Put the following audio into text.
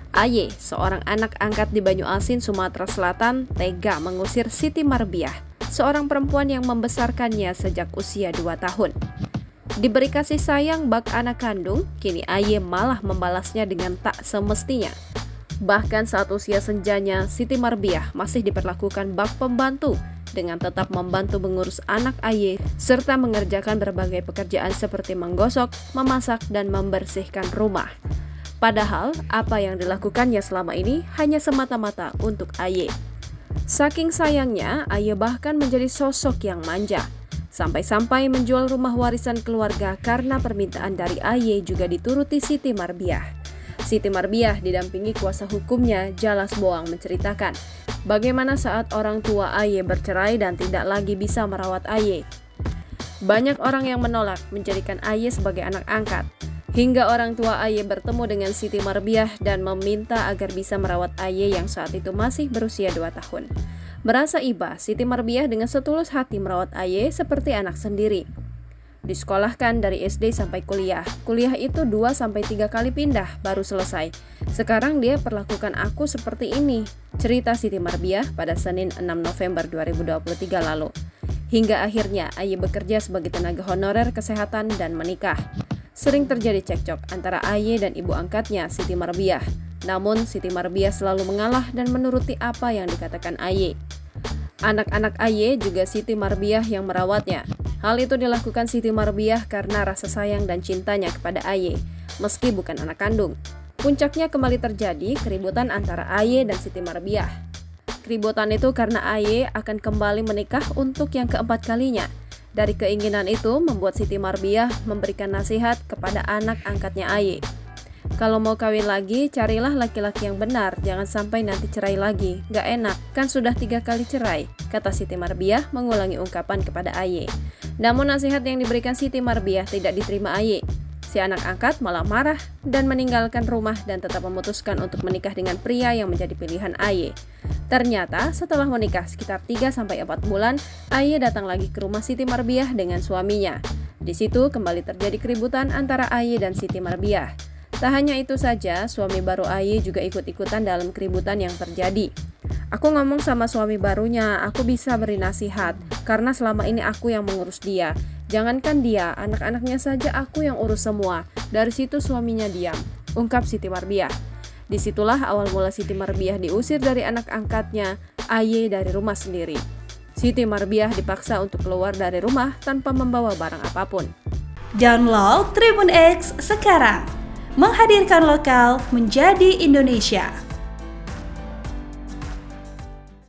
Aye, seorang anak angkat di Banyuasin, Sumatera Selatan, tega mengusir Siti Marbiah, seorang perempuan yang membesarkannya sejak usia 2 tahun. Diberi kasih sayang bak anak kandung, kini Aye malah membalasnya dengan tak semestinya. Bahkan saat usia senjanya, Siti Marbiah masih diperlakukan bak pembantu dengan tetap membantu mengurus anak Aye serta mengerjakan berbagai pekerjaan seperti menggosok, memasak, dan membersihkan rumah. Padahal, apa yang dilakukannya selama ini hanya semata-mata untuk Aye. Saking sayangnya, Aye bahkan menjadi sosok yang manja. Sampai-sampai menjual rumah warisan keluarga karena permintaan dari Aye juga dituruti Siti Marbiah. Siti Marbiah didampingi kuasa hukumnya, Jalas Boang, menceritakan bagaimana saat orang tua Aye bercerai dan tidak lagi bisa merawat Aye. Banyak orang yang menolak menjadikan Aye sebagai anak angkat. Hingga orang tua Aye bertemu dengan Siti Marbiah dan meminta agar bisa merawat Aye yang saat itu masih berusia 2 tahun. Merasa iba, Siti Marbiah dengan setulus hati merawat Aye seperti anak sendiri. Disekolahkan dari SD sampai kuliah. Kuliah itu 2-3 kali pindah baru selesai. Sekarang dia perlakukan aku seperti ini, cerita Siti Marbiah pada Senin 6 November 2023 lalu. Hingga akhirnya Aye bekerja sebagai tenaga honorer kesehatan dan menikah. Sering terjadi cekcok antara Aye dan ibu angkatnya, Siti Marbiah. Namun, Siti Marbiah selalu mengalah dan menuruti apa yang dikatakan Aye. Anak-anak Aye juga Siti Marbiah yang merawatnya. Hal itu dilakukan Siti Marbiah karena rasa sayang dan cintanya kepada Aye, meski bukan anak kandung. Puncaknya kembali terjadi keributan antara Aye dan Siti Marbiah. Keributan itu karena Aye akan kembali menikah untuk yang keempat kalinya. Dari keinginan itu membuat Siti Marbiah memberikan nasihat kepada anak angkatnya Aye. Kalau mau kawin lagi, carilah laki-laki yang benar, jangan sampai nanti cerai lagi. Gak enak, kan sudah 3 kali cerai, kata Siti Marbiah mengulangi ungkapan kepada Aye. Namun nasihat yang diberikan Siti Marbiah tidak diterima Aye. Si anak angkat malah marah dan meninggalkan rumah dan tetap memutuskan untuk menikah dengan pria yang menjadi pilihan Aye. Ternyata setelah menikah sekitar 3-4 bulan, Aye datang lagi ke rumah Siti Marbiah dengan suaminya. Di situ kembali terjadi keributan antara Aye dan Siti Marbiah. Tak hanya itu saja, suami baru Aye juga ikut-ikutan dalam keributan yang terjadi. Aku ngomong sama suami barunya, aku bisa beri nasihat, karena selama ini aku yang mengurus dia. Jangankan dia, anak-anaknya saja aku yang urus semua. Dari situ suaminya diam, ungkap Siti Marbiah. Disitulah awal mula Siti Marbiah diusir dari anak angkatnya, Aye, dari rumah sendiri. Siti Marbiah dipaksa untuk keluar dari rumah tanpa membawa barang apapun. Download Tribun X sekarang, menghadirkan lokal menjadi Indonesia.